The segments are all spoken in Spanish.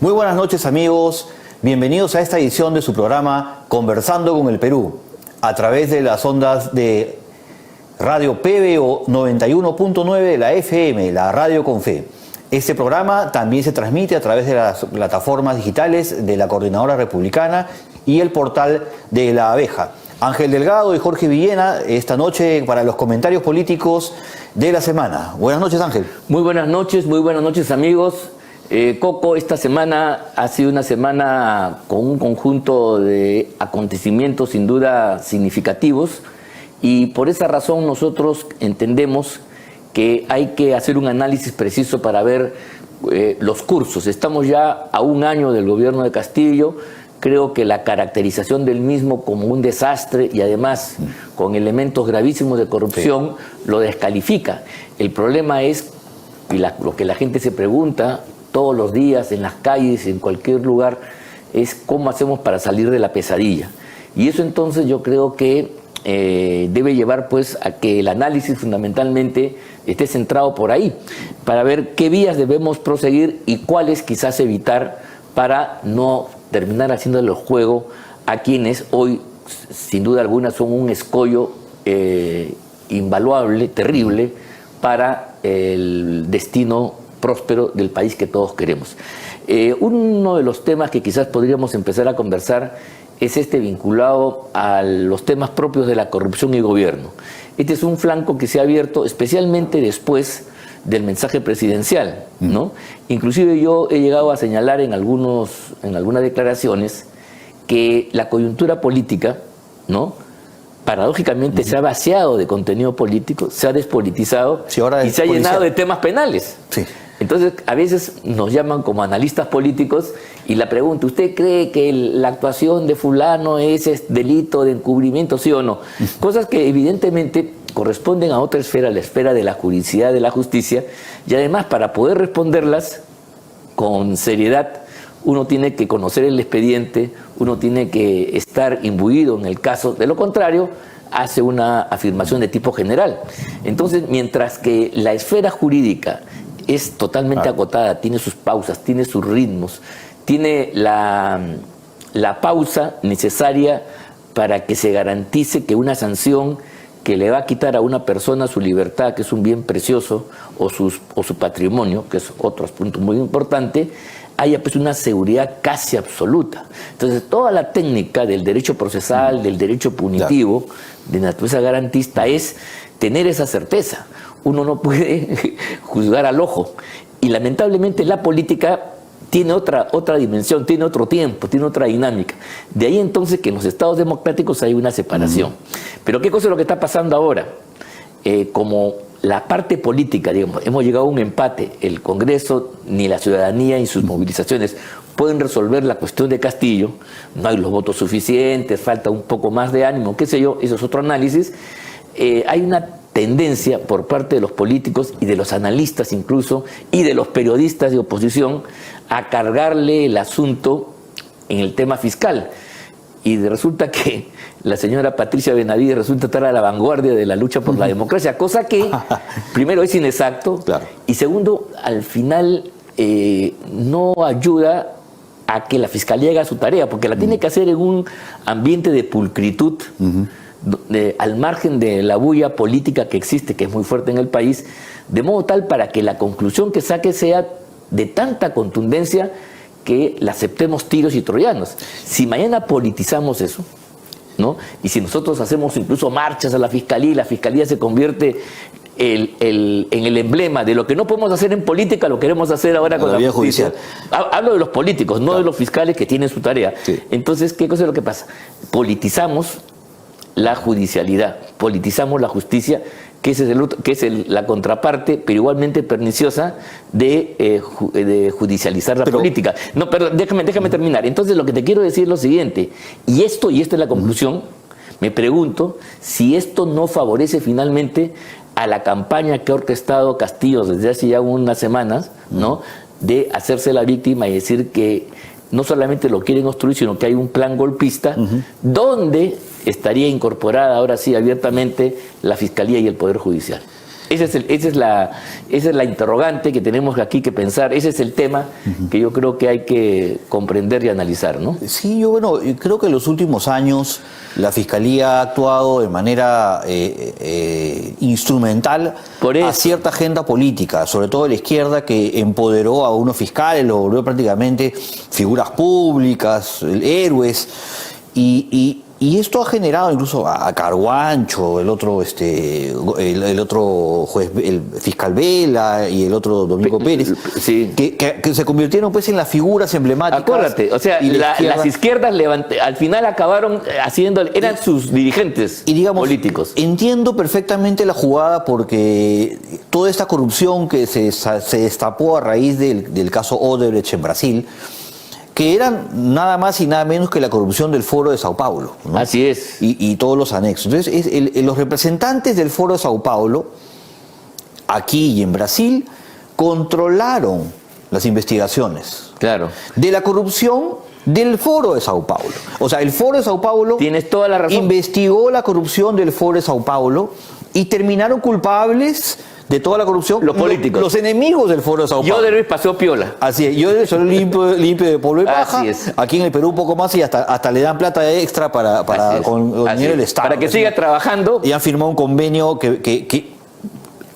Muy buenas noches, amigos. Bienvenidos a esta edición de su programa Conversando con el Perú, a través de las ondas de Radio PBO 91.9 de la FM, la Radio con Fe. Este programa también se transmite a través de las plataformas digitales de la Coordinadora Republicana y el portal de La Abeja. Ángel Delgado y Jorge Villena, esta noche para los comentarios políticos de la semana. Buenas noches, Ángel. Muy buenas noches, amigos. Coco, esta semana ha sido una semana con un conjunto de acontecimientos sin duda significativos, y por esa razón nosotros entendemos que hay que hacer un análisis preciso para ver los cursos. Estamos ya a un año del gobierno de Castillo. Creo que la caracterización del mismo como un desastre y además con elementos gravísimos de corrupción lo descalifica. El problema es, y lo que la gente se pregunta todos los días en las calles, en cualquier lugar, es cómo hacemos para salir de la pesadilla. Y eso entonces yo creo que debe llevar pues a que el análisis fundamentalmente esté centrado por ahí, para ver qué vías debemos proseguir y cuáles quizás evitar para no terminar haciéndole el juego a quienes hoy, sin duda alguna, son un escollo invaluable, terrible, para el destino próspero del país que todos queremos. Uno de los temas que quizás podríamos empezar a conversar es este vinculado a los temas propios de la corrupción y gobierno. Este es un flanco que se ha abierto especialmente después del mensaje presidencial, ¿no? Inclusive yo he llegado a señalar en algunas declaraciones que la coyuntura política, ¿no?, paradójicamente se ha vaciado de contenido político, se ha despolitizado y se ha llenado de temas penales. Sí. Entonces, a veces nos llaman como analistas políticos y la pregunta, ¿usted cree que la actuación de fulano es delito de encubrimiento, sí o no? Cosas que evidentemente corresponden a otra esfera, la esfera de la juridicidad, de la justicia, y además para poder responderlas con seriedad, uno tiene que conocer el expediente, uno tiene que estar imbuido en el caso, de lo contrario, hace una afirmación de tipo general. Entonces, mientras que la esfera jurídica es totalmente acotada, tiene sus pausas, tiene sus ritmos, tiene la pausa necesaria para que se garantice que una sanción que le va a quitar a una persona su libertad, que es un bien precioso, o su patrimonio, que es otro punto muy importante, haya pues una seguridad casi absoluta. Entonces, toda la técnica del derecho procesal, del derecho punitivo, de naturaleza garantista, es tener esa certeza. Uno no puede juzgar al ojo. Y lamentablemente la política tiene otra dimensión, tiene otro tiempo, tiene otra dinámica. De ahí entonces que en los estados democráticos hay una separación. Pero ¿qué cosa es lo que está pasando ahora? Como la parte política, digamos, hemos llegado a un empate. El Congreso, ni la ciudadanía, ni sus movilizaciones pueden resolver la cuestión de Castillo. No hay los votos suficientes, falta un poco más de ánimo, qué sé yo, eso es otro análisis. Hay una tendencia por parte de los políticos y de los analistas incluso, y de los periodistas de oposición, a cargarle el asunto en el tema fiscal. Y resulta que la señora Patricia Benavides resulta estar a la vanguardia de la lucha por la democracia, cosa que, primero, es inexacto, y segundo, al final no ayuda a que la Fiscalía haga su tarea, porque la tiene que hacer en un ambiente de pulcritud, al margen de la bulla política que existe, que es muy fuerte en el país, de modo tal para que la conclusión que saque sea de tanta contundencia que la aceptemos tiros y troyanos. Si mañana politizamos eso, ¿no?, y si nosotros hacemos incluso marchas a la Fiscalía y la Fiscalía se convierte en el emblema de lo que no podemos hacer en política, lo queremos hacer ahora con la vía judicial. Hablo de los políticos, no de los fiscales que tienen su tarea. Sí. Entonces, ¿qué cosa es lo que pasa? Politizamos la judicialidad, politizamos la justicia, que es la contraparte, pero igualmente perniciosa, de judicializar la política. No, perdón, déjame terminar. Entonces, lo que te quiero decir es lo siguiente, y esta es la conclusión, me pregunto si esto no favorece finalmente a la campaña que ha orquestado Castillo desde hace ya unas semanas, ¿no?, de hacerse la víctima y decir que no solamente lo quieren obstruir, sino que hay un plan golpista donde estaría incorporada ahora sí abiertamente la Fiscalía y el Poder Judicial. Esa es la interrogante que tenemos aquí que pensar. Ese es el tema que yo creo que hay que comprender y analizar, ¿no? Sí, yo creo que en los últimos años la Fiscalía ha actuado de manera instrumental a cierta agenda política, sobre todo de la izquierda, que empoderó a unos fiscales, los volvió prácticamente figuras públicas, héroes, y esto ha generado incluso a Carguancho, el otro juez, el fiscal Vela y el otro Domingo Pérez, sí, que se convirtieron pues en las figuras emblemáticas. Acuérdate, o sea, las izquierdas al final acabaron eran sus dirigentes políticos. Entiendo perfectamente la jugada porque toda esta corrupción que se destapó a raíz del caso Odebrecht en Brasil, que eran nada más y nada menos que la corrupción del Foro de Sao Paulo, ¿no? Así es. Y todos los anexos. Entonces, los representantes del Foro de Sao Paulo, aquí y en Brasil, controlaron las investigaciones. Claro. De la corrupción del Foro de Sao Paulo. O sea, el Foro de Sao Paulo... Tienes toda la razón. Investigó la corrupción del Foro de Sao Paulo y terminaron culpables de toda la corrupción los políticos, los enemigos del Foro de Sao Paulo. Yodervich pasó piola. Así es, Yodervich solo limpio de polvo y paja. Así es. Aquí en el Perú un poco más y hasta le dan plata extra para con dinero del Estado. Para que siga trabajando. Y han firmado un convenio que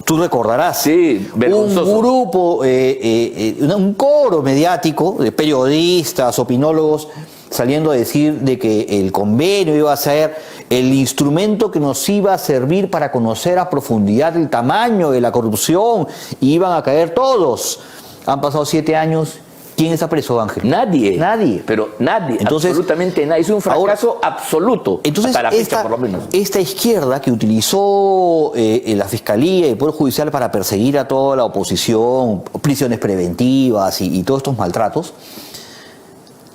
tú recordarás. Sí, vergonzoso. Un grupo, un coro mediático de periodistas, opinólogos, saliendo a decir de que el convenio iba a ser el instrumento que nos iba a servir para conocer a profundidad el tamaño de la corrupción y iban a caer todos. Han pasado 7 años. ¿Quién está preso, Ángel? Nadie. Nadie. Pero nadie, entonces, absolutamente nadie. Es un fracaso absoluto. Entonces, hasta la fecha, por lo menos. Esta izquierda que utilizó la Fiscalía y el Poder Judicial para perseguir a toda la oposición, prisiones preventivas y todos estos maltratos,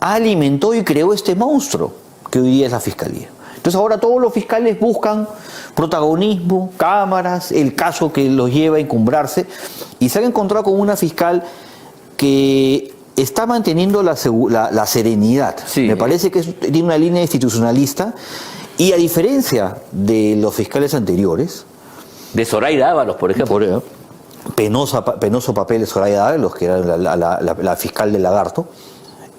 alimentó y creó este monstruo que hoy día es la Fiscalía. Entonces ahora todos los fiscales buscan protagonismo, cámaras, el caso que los lleva a encumbrarse, y se han encontrado con una fiscal que está manteniendo la serenidad. Sí. Me parece que tiene una línea institucionalista, y a diferencia de los fiscales anteriores, de Zoraida Ábalos, por ejemplo. Penoso papel de Zoraida Ábalos, que era la fiscal del Lagarto,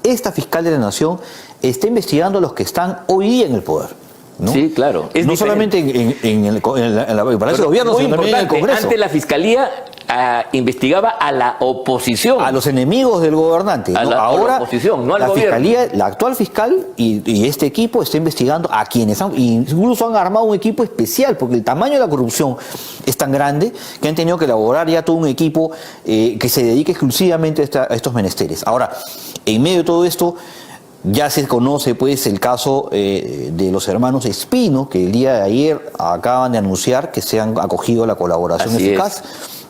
esta fiscal de la Nación está investigando a los que están hoy día en el poder, ¿no? Sí, claro. No solamente en el Palacio de Gobierno, sino también en el Congreso. Antes la Fiscalía investigaba a la oposición. A los enemigos del gobernante. ¿no? Ahora, a la oposición, no al la gobierno. Fiscalía, la actual fiscal y este equipo está investigando a quienes incluso han armado un equipo especial, porque el tamaño de la corrupción es tan grande que han tenido que elaborar ya todo un equipo que se dedique exclusivamente a estos menesteres. Ahora, en medio de todo esto, ya se conoce pues el caso de los hermanos Espino, que el día de ayer acaban de anunciar que se han acogido a la colaboración Así eficaz,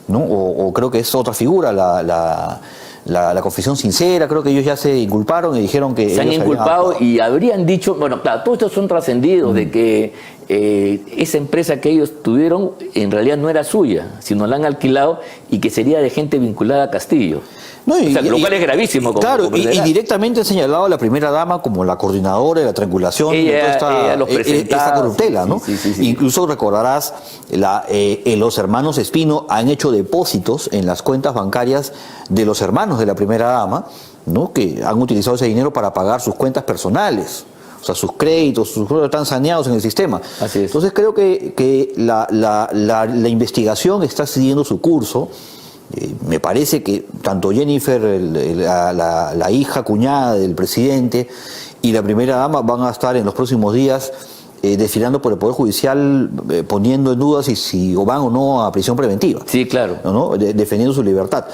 ¿no? O creo que es otra figura, la confesión sincera. Creo que ellos ya se inculparon y dijeron que se han inculpado y habrían dicho, bueno, claro, todos estos son trascendidos de que esa empresa que ellos tuvieron en realidad no era suya, sino la han alquilado y que sería de gente vinculada a Castillo. No, lo cual es gravísimo. Claro, y directamente han señalado a la primera dama como la coordinadora de la triangulación de toda esta corruptela, ¿no? Sí. Incluso recordarás, los hermanos Espino han hecho depósitos en las cuentas bancarias de los hermanos de la primera dama, ¿no? Que han utilizado ese dinero para pagar sus cuentas personales. O sea, sus créditos están saneados en el sistema. Así es. Entonces creo que la investigación está siguiendo su curso. Me parece que tanto Jennifer, la hija cuñada del presidente, y la primera dama van a estar en los próximos días desfilando por el Poder Judicial, poniendo en duda si van o no a prisión preventiva. Sí, claro. ¿No? Defendiendo su libertad.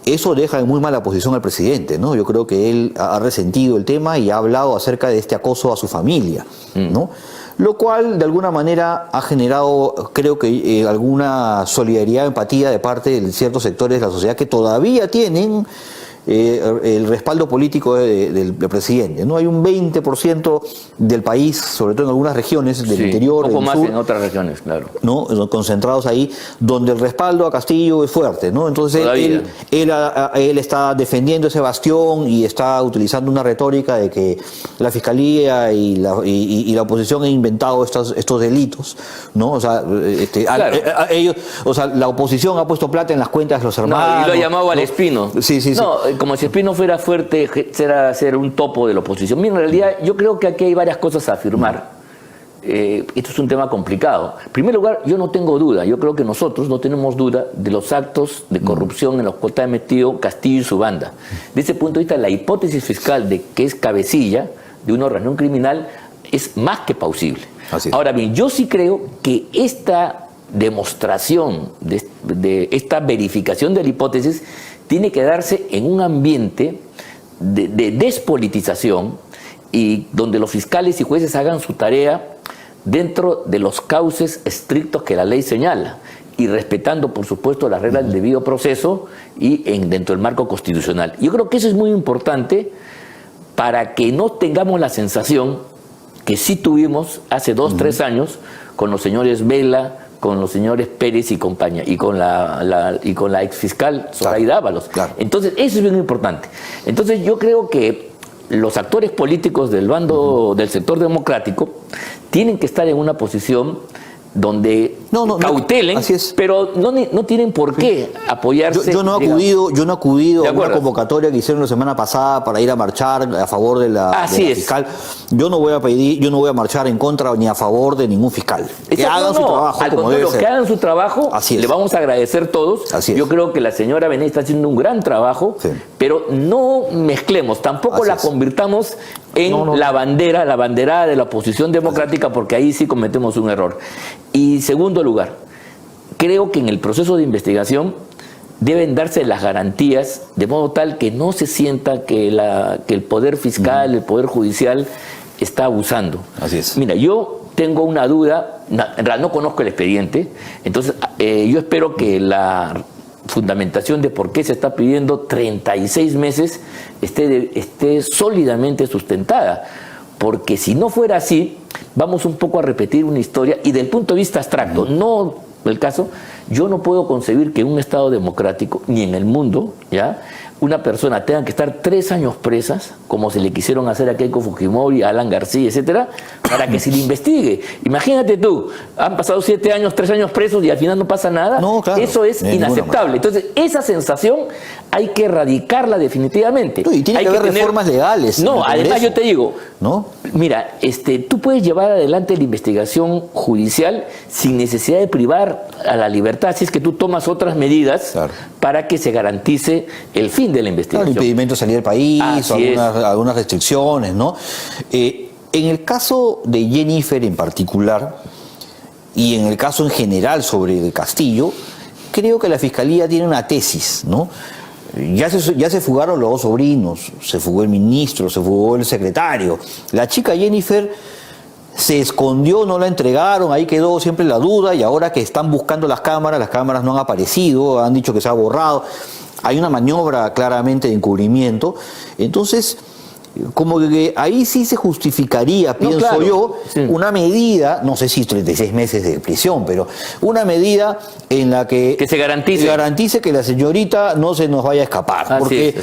Eso deja en muy mala posición al presidente, ¿no? Yo creo que él ha resentido el tema y ha hablado acerca de este acoso a su familia, ¿no? Lo cual de alguna manera ha generado, creo que alguna solidaridad, empatía de parte de ciertos sectores de la sociedad que todavía tienen el respaldo político del presidente, ¿no? Hay un 20% del país, sobre todo en algunas regiones del interior, un poco del más sur, en otras regiones, claro, ¿no? Concentrados ahí, donde el respaldo a Castillo es fuerte, ¿no? Entonces él está defendiendo ese bastión y está utilizando una retórica de que la Fiscalía y la oposición han inventado estos delitos, ¿no? O sea, claro. ellos, o sea, la oposición ha puesto plata en las cuentas de los hermanos. No, y lo ha llamado al Espino. Sí. No, como si Espino fuera fuerte, era ser un topo de la oposición. Mira, en realidad yo creo que aquí hay varias cosas a afirmar. Esto es un tema complicado. En primer lugar, yo no tengo duda, yo creo que nosotros no tenemos duda de los actos de corrupción en los que está metido Castillo y su banda. De ese punto de vista, la hipótesis fiscal de que es cabecilla de una organización criminal es más que plausible. Ahora bien, yo sí creo que esta demostración, de esta verificación de la hipótesis, tiene que darse en un ambiente de despolitización y donde los fiscales y jueces hagan su tarea dentro de los cauces estrictos que la ley señala y respetando, por supuesto, las reglas del debido proceso y dentro del marco constitucional. Yo creo que eso es muy importante para que no tengamos la sensación que sí tuvimos hace 2, 3 años con los señores Vela, con los señores Pérez y compañía, y con la exfiscal Zoraida Ábalos. Claro. Entonces, eso es bien importante. Entonces, yo creo que los actores políticos del bando del sector democrático tienen que estar en una posición donde cautelen, pero no tienen por qué apoyarse. Yo no he acudido a una convocatoria que hicieron la semana pasada para ir a marchar a favor de la fiscal. Yo no voy a marchar en contra ni a favor de ningún fiscal. Que hagan su trabajo como debe ser. Que hagan su trabajo, le vamos a agradecer todos. Yo creo que la señora Benet está haciendo un gran trabajo, pero no mezclemos, tampoco la convirtamos en la banderada de la oposición democrática, porque ahí sí cometemos un error. Y segundo lugar, creo que en el proceso de investigación deben darse las garantías de modo tal que no se sienta que el poder fiscal, el poder judicial está abusando. Así es. Mira, yo tengo una duda, en realidad no conozco el expediente, entonces yo espero que la fundamentación de por qué se está pidiendo 36 meses esté sólidamente sustentada. Porque si no fuera así, vamos un poco a repetir una historia, y del punto de vista abstracto, no el caso, yo no puedo concebir que en un Estado democrático, ni en el mundo, ¿ya?, una persona tenga que estar 3 años presas, como se le quisieron hacer a Keiko Fujimori, a Alan García, etcétera, para que se le investigue. Imagínate tú, han pasado 7 años, 3 años presos y al final no pasa nada. No, claro, eso es inaceptable. Entonces, esa sensación hay que erradicarla definitivamente. Y tiene que haber reformas legales. No, además yo te digo, ¿no? Mira, tú puedes llevar adelante la investigación judicial sin necesidad de privar a la libertad, si es que tú tomas otras medidas para que se garantice el fin de la investigación. Claro, impedimento de salir del país, algunas restricciones, ¿no? En el caso de Jennifer en particular, y en el caso en general sobre el Castillo, creo que la Fiscalía tiene una tesis, ¿no? Ya se fugaron los 2 sobrinos, se fugó el ministro, se fugó el secretario. La chica Jennifer se escondió, no la entregaron, ahí quedó siempre la duda, y ahora que están buscando las cámaras no han aparecido, han dicho que se ha borrado. Hay una maniobra claramente de encubrimiento. Entonces, como que ahí sí se justificaría, pienso yo, una medida, no sé si 36 meses de prisión, pero una medida en la que se garantice que la señorita no se nos vaya a escapar. Porque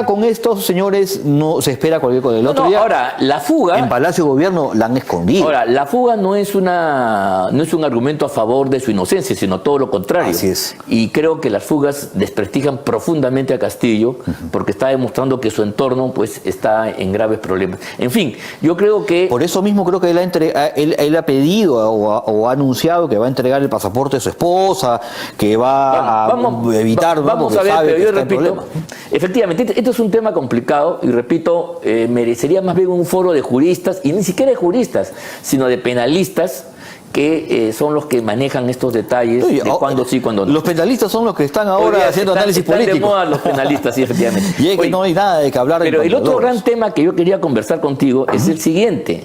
con estos señores no se espera cualquier cosa. El otro día, ahora, la fuga... En Palacio de Gobierno la han escondido. Ahora, la fuga no es un argumento a favor de su inocencia, sino todo lo contrario. Así es. Y creo que las fugas desprestigian profundamente a Castillo, porque está demostrando que su entorno pues está en graves problemas. En fin, yo creo que... Por eso mismo creo que él ha pedido o ha anunciado que va a entregar el pasaporte de su esposa, que va a evitar... Vamos a ver, pero yo repito, efectivamente, esto es un tema complicado y repito, merecería más bien un foro de juristas, y ni siquiera de juristas, sino de penalistas, que son los que manejan estos detalles de cuándo sí, cuándo no. Los penalistas son los que están ahora haciendo análisis político. Están de moda los penalistas, sí, efectivamente. Y es que no hay nada de que hablar. Pero el otro gran tema que yo quería conversar contigo es el siguiente.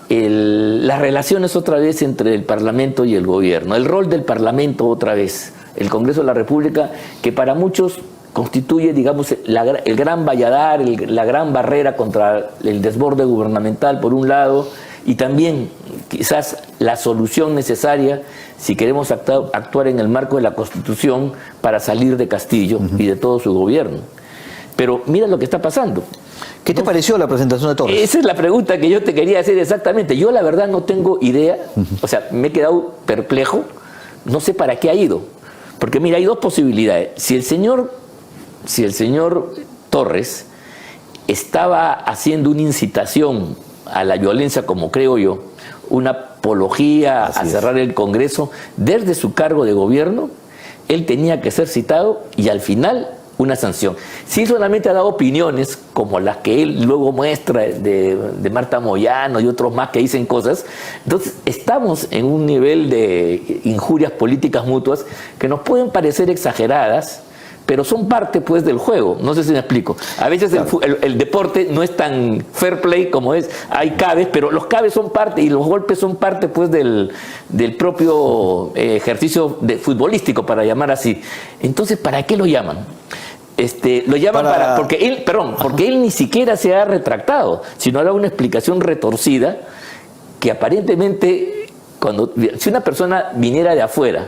Las relaciones otra vez entre el Parlamento y el gobierno. El rol del Parlamento otra vez. El Congreso de la República, que para muchos constituye, digamos, el gran valladar, la gran barrera contra el desborde gubernamental, por un lado, y también quizás la solución necesaria si queremos actuar en el marco de la Constitución para salir de Castillo y de todo su gobierno. Pero mira lo que está pasando. ¿Qué te pareció la presentación de Torres? Esa es la pregunta que yo te quería hacer exactamente. Yo la verdad no tengo idea, o sea, me he quedado perplejo, no sé para qué ha ido. Porque mira, hay dos posibilidades. Si el señor Torres estaba haciendo una incitación a la violencia, como creo yo, una apología a cerrar el Congreso desde su cargo de gobierno, él tenía que ser citado y al final una sanción. Si solamente ha dado opiniones como las que él luego muestra de Marta Moyano y otros más que dicen cosas, entonces estamos en un nivel de injurias políticas mutuas que nos pueden parecer exageradas, pero son parte pues del juego. No sé si me explico. A veces claro, el deporte no es tan fair play como es, hay cabes, pero los cabes son parte y los golpes son parte pues del propio ejercicio futbolístico, para llamar así. Entonces, ¿para qué lo llaman? Lo llaman porque él ni siquiera se ha retractado, sino ha dado una explicación retorcida que aparentemente, si una persona viniera de afuera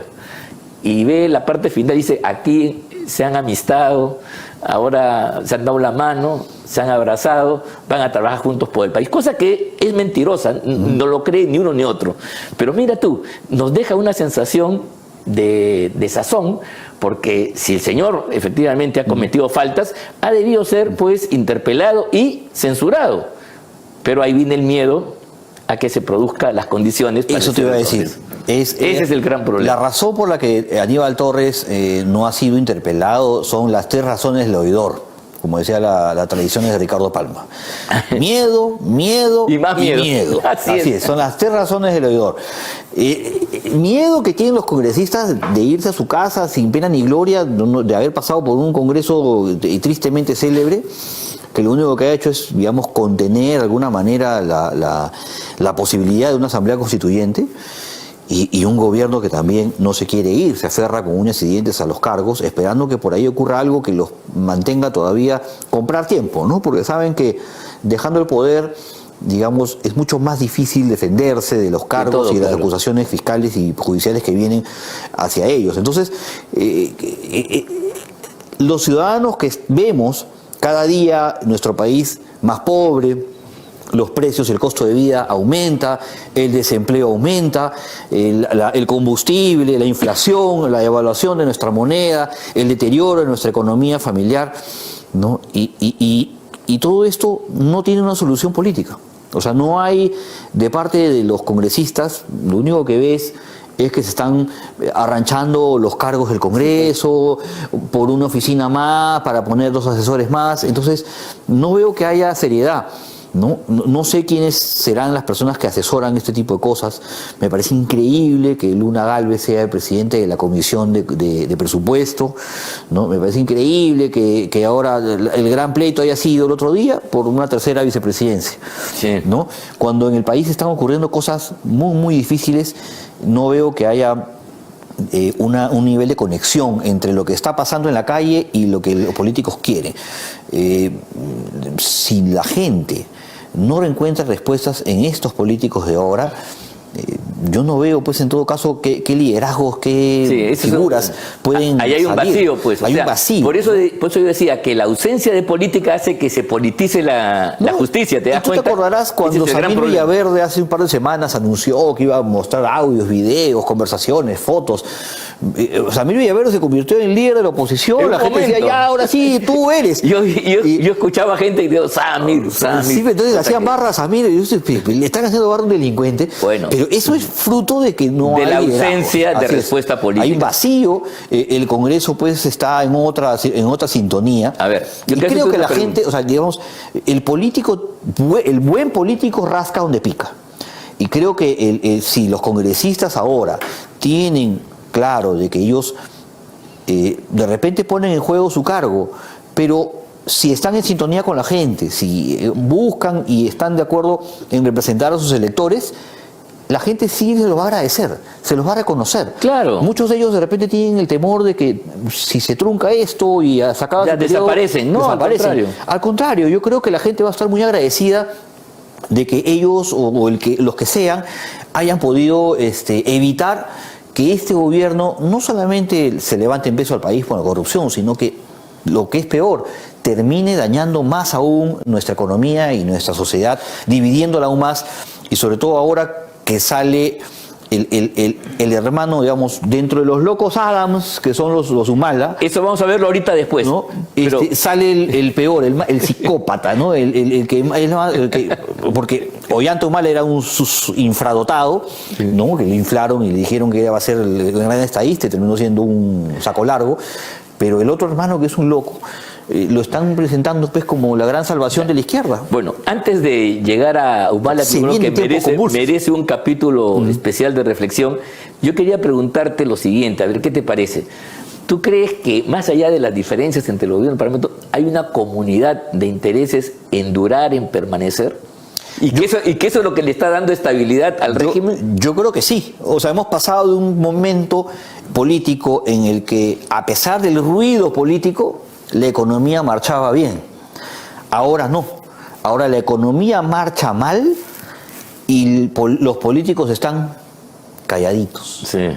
y ve la parte final, dice, aquí se han amistado, ahora se han dado la mano, se han abrazado, van a trabajar juntos por el país, cosa que es mentirosa, no lo cree ni uno ni otro. Pero mira tú, nos deja una sensación de sazón, porque si el señor efectivamente ha cometido faltas, ha debido ser pues interpelado y censurado. Pero ahí viene el miedo a que se produzcan las condiciones para eso te iba a decir. Ese es el gran problema. La razón por la que Aníbal Torres no ha sido interpelado son las 3 razones del oidor, como decía la tradición de Ricardo Palma. Miedo y más miedo. Así es. Son las 3 razones del oidor. Miedo que tienen los congresistas de irse a su casa sin pena ni gloria, de haber pasado por un congreso tristemente célebre, que lo único que ha hecho es, digamos, contener de alguna manera la posibilidad de una asamblea constituyente. Y un gobierno que también no se quiere ir, se aferra con uñas y dientes a los cargos, esperando que por ahí ocurra algo que los mantenga todavía comprar tiempo, ¿no? Porque saben que dejando el poder, digamos, es mucho más difícil defenderse de los cargos y de las acusaciones fiscales y judiciales que vienen hacia ellos. Entonces, los ciudadanos que vemos cada día nuestro país más pobre, los precios, el costo de vida aumenta, el desempleo aumenta, el combustible, la inflación, la devaluación de nuestra moneda, el deterioro de nuestra economía familiar, ¿no? Y todo esto no tiene una solución política. O sea, no hay, de parte de los congresistas, lo único que ves es que se están arranchando los cargos del Congreso por una oficina más, para poner 2 asesores más. Entonces, no veo que haya seriedad. No sé quiénes serán las personas que asesoran este tipo de cosas. Me parece increíble que Luna Gálvez sea el presidente de la Comisión de Presupuesto, ¿no? Me parece increíble que ahora el gran pleito haya sido el otro día por una tercera vicepresidencia, sí, ¿no? Cuando en el país están ocurriendo cosas muy, muy difíciles, no veo que haya un nivel de conexión entre lo que está pasando en la calle y lo que los políticos quieren. Si la gente no encuentra respuestas en estos políticos de ahora, yo no veo, pues, en todo caso, qué liderazgos, qué figuras pueden ahí hay un salir. Vacío, pues. Hay un vacío. Por eso yo decía que la ausencia de política hace que se politice la justicia, ¿te das cuenta? ¿Tú te acordarás cuando Samir Villaverde hace un par de semanas anunció que iba a mostrar audios, videos, conversaciones, fotos? Samir Villaverde se convirtió en líder de la oposición, la gente decía, ya, ahora sí, tú eres. Yo escuchaba gente que decía, Samir. Sí, entonces hacían barra a Samir, y le están haciendo barra a un delincuente. Bueno, pero eso es fruto de que no hay la ausencia de respuesta política. Hay un vacío, el Congreso pues está en otra sintonía. A ver, y creo que la gente, o sea, digamos, el buen político rasca donde pica. Y creo que si los congresistas ahora tienen claro de que ellos de repente ponen en juego su cargo, pero si están en sintonía con la gente, si buscan y están de acuerdo en representar a sus electores, la gente sí se los va a agradecer, se los va a reconocer. Claro. Muchos de ellos de repente tienen el temor de que si se trunca esto y se acaba Ya su periodo, desaparecen. No, al contrario. Al contrario, yo creo que la gente va a estar muy agradecida de que ellos los que sean hayan podido evitar que este gobierno no solamente se levante en peso al país por la corrupción, sino que lo que es peor, termine dañando más aún nuestra economía y nuestra sociedad, dividiéndola aún más, y sobre todo ahora que sale el hermano, digamos, dentro de los locos Adams, que son los Humala. Eso vamos a verlo ahorita después. ¿No? Pero Sale el peor, el psicópata, ¿no? Porque Ollanta Humala era un infradotado, ¿no? Que le inflaron y le dijeron que iba a ser el gran estadista y terminó siendo un saco largo. Pero el otro hermano, que es un loco, lo están presentando pues como la gran salvación de la izquierda. bueno, antes de llegar a Humala, que creo que merece un capítulo especial de reflexión, yo quería preguntarte lo siguiente, a ver qué te parece. ¿Tú crees que más allá de las diferencias entre el gobierno y el Parlamento, hay una comunidad de intereses en durar, en permanecer? ¿Y que eso es lo que le está dando estabilidad al régimen? Yo creo que sí. O sea, hemos pasado de un momento político en el que, a pesar del ruido político, la economía marchaba bien. Ahora no. Ahora la economía marcha mal y los políticos están calladitos. Sí.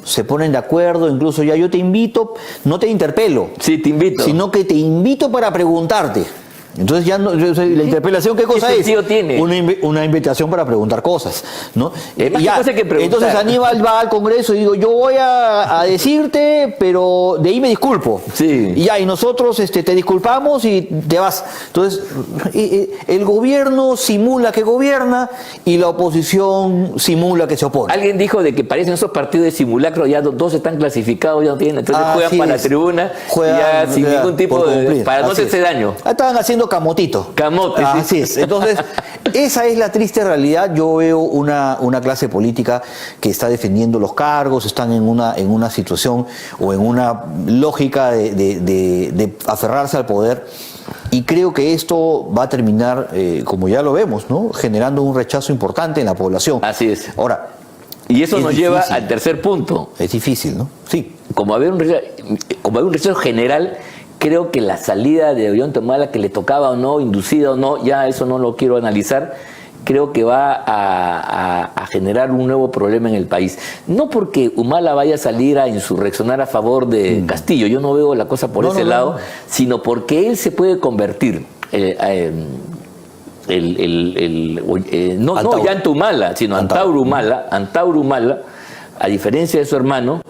Se ponen de acuerdo, incluso ya yo te invito, no te interpelo. Sí, te invito. Sino que te invito para preguntarte. Entonces ya no, la interpelación, ¿qué cosa ¿Qué es? sentido tiene? Una invitación para preguntar cosas, ¿no? Entonces Aníbal va al Congreso y digo, yo voy a decirte, pero de ahí me disculpo. Sí. Y nosotros te disculpamos y te vas. Entonces, el gobierno simula que gobierna y la oposición simula que se opone. Alguien dijo de que parecen esos partidos de simulacro, ya dos están clasificados, ya no tienen, entonces juegan para la tribuna, juegan, ya sin ningún tipo de... para no hacerse daño. Estaban haciendo camotito. Camote, Así es. Entonces, esa es la triste realidad. Yo veo una clase política que está defendiendo los cargos, están en una situación o en una lógica de aferrarse al poder. Y creo que esto va a terminar, como ya lo vemos, ¿no? Generando un rechazo importante en la población. Así es. Ahora, y eso nos lleva al tercer punto. Es difícil, ¿no? Sí. Como había un rechazo general, creo que la salida de Ollanta Humala, que le tocaba o no, inducida o no, ya eso no lo quiero analizar, creo que va a generar un nuevo problema en el país. No porque Humala vaya a salir a insurreccionar a favor de Castillo, yo no veo la cosa por ese lado, sino porque él se puede convertir, no Ollanta Humala, sino Antauro Humala, a diferencia de su hermano,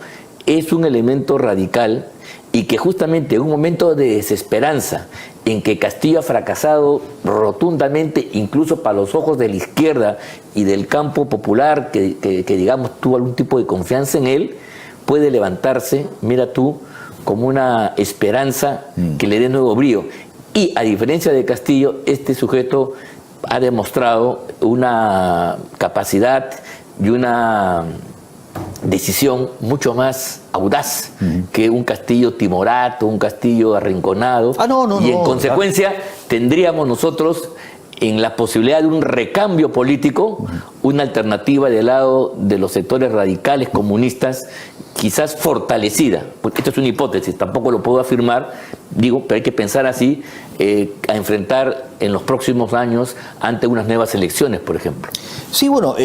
es un elemento radical y que justamente en un momento de desesperanza en que Castillo ha fracasado rotundamente, incluso para los ojos de la izquierda y del campo popular que digamos tuvo algún tipo de confianza en él, puede levantarse, mira tú, como una esperanza que le dé nuevo brío. Y a diferencia de Castillo, este sujeto ha demostrado una capacidad y una decisión mucho más audaz que un Castillo timorato, un Castillo arrinconado. En consecuencia tendríamos nosotros en la posibilidad de un recambio político, una alternativa del lado de los sectores radicales comunistas, quizás fortalecida, porque esto es una hipótesis, tampoco lo puedo afirmar, digo, pero hay que pensar así, a enfrentar en los próximos años ante unas nuevas elecciones, por ejemplo. Sí, bueno,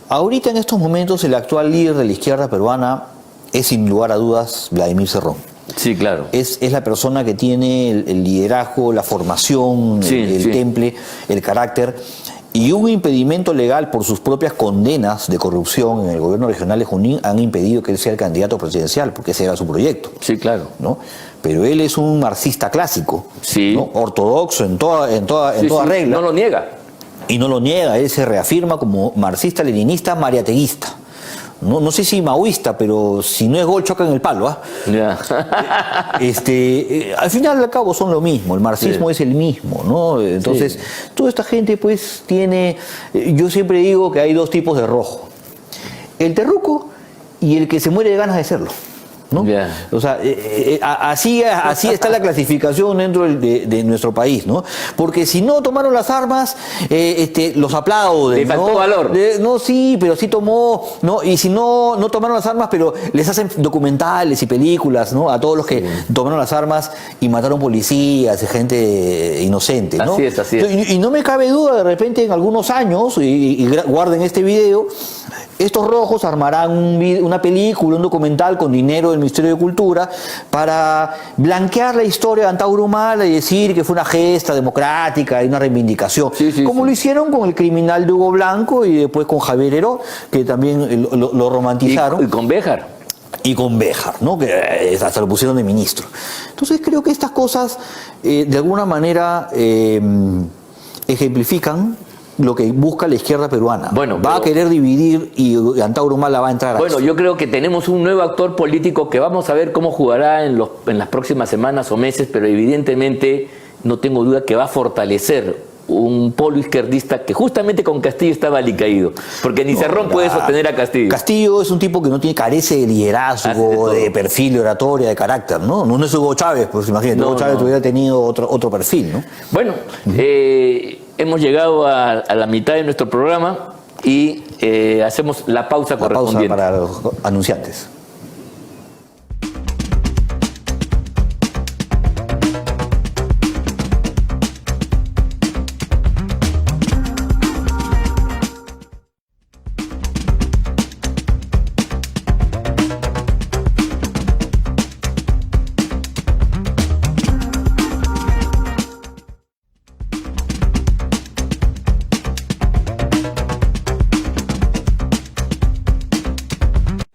ahorita en estos momentos el actual líder de la izquierda peruana es sin lugar a dudas Vladimir Cerrón. Sí, claro. Es la persona que tiene el liderazgo, la formación, el temple, el carácter y un impedimento legal por sus propias condenas de corrupción en el gobierno regional de Junín han impedido que él sea el candidato presidencial porque ese era su proyecto. Sí, claro. ¿No? Pero él es un marxista clásico, ¿no? Ortodoxo en toda regla. No lo niega. Y no lo niega, él se reafirma como marxista-leninista mariateguista. No sé si maoísta, pero si no es gol, choca en el palo. Yeah. Al final al cabo son lo mismo, el marxismo es el mismo, ¿no? Entonces, toda esta gente pues tiene, yo siempre digo que hay dos tipos de rojo, el terruco y el que se muere de ganas de serlo. ¿no? Yeah. O sea, así está la clasificación dentro de nuestro país, ¿no? Porque si no tomaron las armas, los aplauden. Le faltó valor. No, sí, pero sí tomó, ¿no? Y si no tomaron las armas, pero les hacen documentales y películas, ¿no? A todos los que tomaron las armas y mataron policías y gente inocente, ¿no? Así es. Y no me cabe duda, de repente en algunos años, y guarden este video, estos rojos armarán una película, un documental con dinero del Ministerio de Cultura para blanquear la historia de Antauro Humala y decir que fue una gesta democrática y una reivindicación. Como lo hicieron con el criminal de Hugo Blanco y después con Javier Heró, que también lo romantizaron. Y con Béjar. Y con Béjar, ¿no? Que hasta lo pusieron de ministro. Entonces creo que estas cosas de alguna manera ejemplifican lo que busca la izquierda peruana. Bueno, va a querer dividir y Antauro Humala va a entrar a Bueno, yo creo que tenemos un nuevo actor político que vamos a ver cómo jugará en las próximas semanas o meses, pero evidentemente no tengo duda que va a fortalecer un polo izquierdista que justamente con Castillo estaba alicaído, porque ni Cerrón puede sostener a Castillo. Castillo es un tipo que carece de liderazgo, de perfil, de oratoria, de carácter, ¿no? No es Hugo Chávez, pues imagínate, Hugo Chávez hubiera tenido otro perfil, ¿no? Bueno, hemos llegado a la mitad de nuestro programa y hacemos la pausa correspondiente. Pausa para los anunciantes.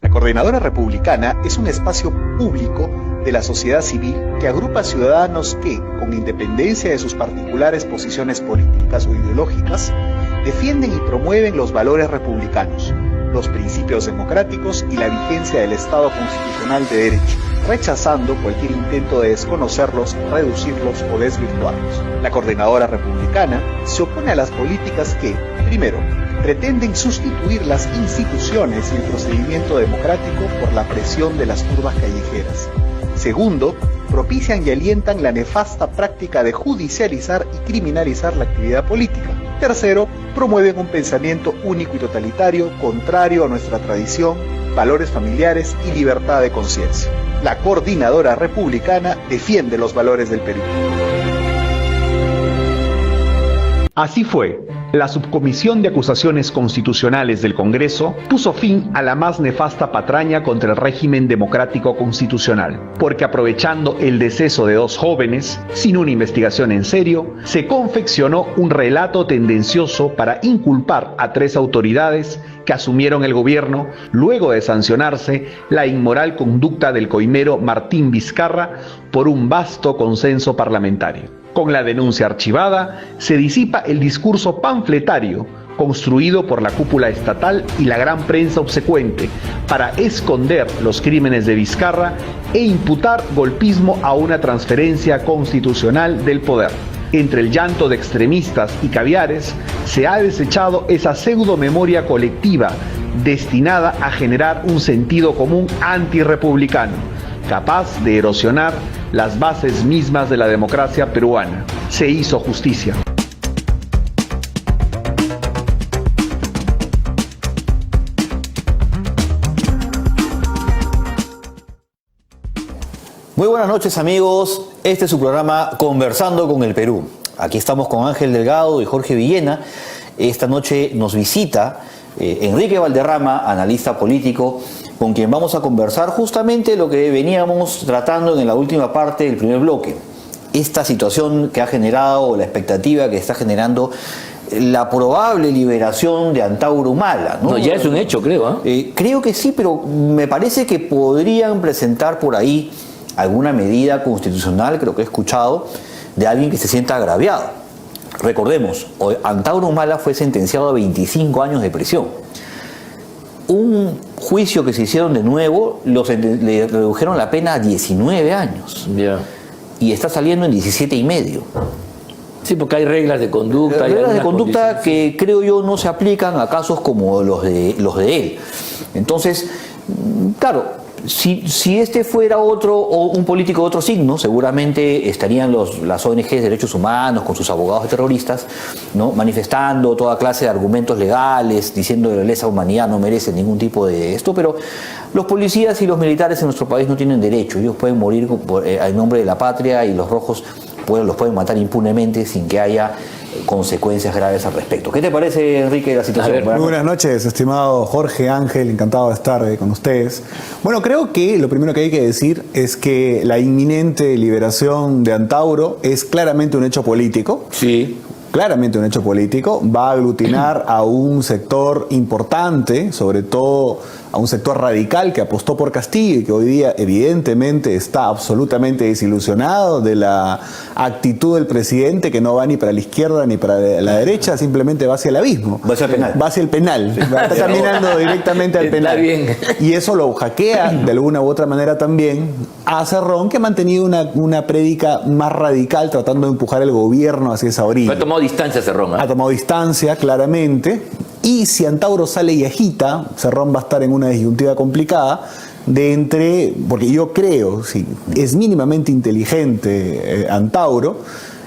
La Coordinadora Republicana es un espacio público de la sociedad civil que agrupa ciudadanos que, con independencia de sus particulares posiciones políticas o ideológicas, defienden y promueven los valores republicanos, los principios democráticos y la vigencia del Estado constitucional de derecho, rechazando cualquier intento de desconocerlos, reducirlos o desvirtuarlos. La Coordinadora Republicana se opone a las políticas que, primero, pretenden sustituir las instituciones y el procedimiento democrático por la presión de las turbas callejeras. Segundo, propician y alientan la nefasta práctica de judicializar y criminalizar la actividad política. Tercero, promueven un pensamiento único y totalitario, contrario a nuestra tradición, valores familiares y libertad de conciencia. La Coordinadora Republicana defiende los valores del Perú. Así fue. La Subcomisión de Acusaciones Constitucionales del Congreso puso fin a la más nefasta patraña contra el régimen democrático constitucional, porque aprovechando el deceso de dos jóvenes, sin una investigación en serio, se confeccionó un relato tendencioso para inculpar a 3 autoridades que asumieron el gobierno luego de sancionarse la inmoral conducta del coimero Martín Vizcarra por un vasto consenso parlamentario. Con la denuncia archivada, se disipa el discurso panfletario construido por la cúpula estatal y la gran prensa obsecuente para esconder los crímenes de Vizcarra e imputar golpismo a una transferencia constitucional del poder. Entre el llanto de extremistas y caviares, se ha desechado esa pseudo-memoria colectiva destinada a generar un sentido común antirrepublicano, capaz de erosionar las bases mismas de la democracia peruana. Se hizo justicia. Muy buenas noches, amigos. Este es su programa Conversando con el Perú. Aquí estamos con Ángel Delgado y Jorge Villena. Esta noche nos visita Enrique Valderrama, analista político, con quien vamos a conversar justamente lo que veníamos tratando en la última parte del primer bloque. Esta situación que ha generado, la expectativa que está generando la probable liberación de Antauro Humala, ¿no? No, ya es un hecho, creo. Creo que sí, pero me parece que podrían presentar por ahí alguna medida constitucional, creo que he escuchado, de alguien que se sienta agraviado. Recordemos, Antauro Humala fue sentenciado a 25 años de prisión. Un juicio que se hicieron de nuevo, le redujeron la pena a 19 años. Yeah. Y está saliendo en 17 y medio. Sí, porque hay reglas de conducta. Reglas de conducta que creo yo no se aplican a casos como los de él. Entonces, claro, Si este fuera otro o un político de otro signo, seguramente estarían las ONGs de derechos humanos con sus abogados de terroristas, ¿no?, manifestando toda clase de argumentos legales, diciendo que la lesa humanidad no merece ningún tipo de esto, pero los policías y los militares en nuestro país no tienen derecho. Ellos pueden morir en nombre de la patria y los rojos los pueden matar impunemente sin que haya consecuencias graves al respecto. ¿Qué te parece, Enrique, la situación? Muy buenas noches, estimado Jorge, Ángel, encantado de estar con ustedes. Bueno, creo que lo primero que hay que decir es que la inminente liberación de Antauro es claramente un hecho político. Sí. Claramente un hecho político, va a aglutinar a un sector importante, sobre todo a un sector radical que apostó por Castillo y que hoy día evidentemente está absolutamente desilusionado de la actitud del presidente, que no va ni para la izquierda ni para la derecha, simplemente va hacia el abismo. Va hacia el penal. Va hacia el penal, está caminando directamente al penal. Está bien. Y eso lo hackea de alguna u otra manera también a Cerrón, que ha mantenido una prédica más radical tratando de empujar el gobierno hacia esa orilla. Ha tomado distancia Cerrón. Ha tomado distancia, claramente. Y si Antauro sale y agita, Cerrón va a estar en una disyuntiva complicada porque yo creo, si es mínimamente inteligente Antauro,